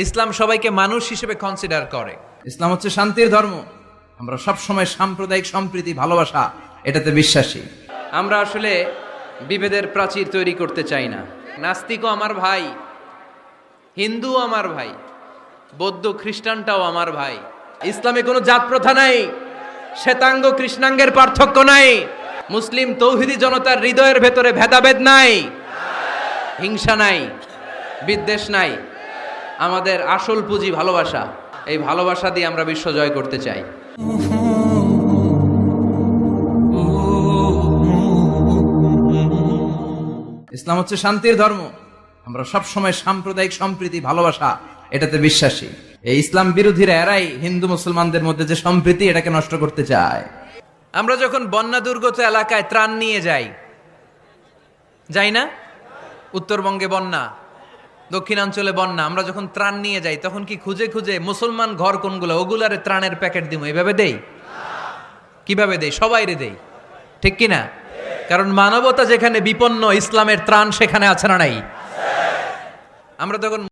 ইসলাম সবাইকে মানুষ হিসেবে কনসিডার করে। ইসলাম হচ্ছে শান্তির ধর্ম। আমরা সব সময় সাম্প্রদায়িক সম্প্রীতি, ভালোবাসা এটাতে বিশ্বাসী। আমরা আসলে বিভেদের প্রাচীর তৈরি করতে চাই না। নাস্তিকও আমার ভাই, হিন্দুও আমার ভাই, বৌদ্ধ খ্রিস্টানটাও আমার ভাই। ইসলামে কোনো জাত প্রথা নাই, শ্বেতাঙ্গ কৃষ্ণাঙ্গের পার্থক্য নাই। মুসলিম তৌহিদি জনতার হৃদয়ের ভেতরে ভেদাভেদ নাই, হিংসা নাই, বিদ্বেষ নাই। আমাদের আসল পুঁজি ভালোবাসা। এই ভালোবাসা দিয়ে আমরা বিশ্ব জয় করতে চাই। ইসলাম হচ্ছে শান্তির ধর্ম। আমরা সব সময় সাম্প্রদায়িক সম্প্রীতি, ভালোবাসা এটাতে বিশ্বাসী। এই ইসলাম বিরোধীরা এরাই হিন্দু মুসলমানদের মধ্যে যে সম্প্রীতি এটাকে নষ্ট করতে চায়। আমরা যখন বন্যা দুর্গত এলাকায় ত্রাণ নিয়ে যাই না? উত্তরবঙ্গে বন্যা, দক্ষিণাঞ্চলে বন্যা। আমরা যখন ত্রাণ নিয়ে যাই তখন কি খুঁজে খুঁজে মুসলমান ঘর কোনগুলো ওগুলারে ত্রাণের প্যাকেট দিব এভাবে দেই? কিভাবে দেই? সবাইরে দেই, ঠিক কিনা? কারণ মানবতা যেখানে বিপন্ন, ইসলামের ত্রাণ সেখানে আছে না নাই? আমরা তখন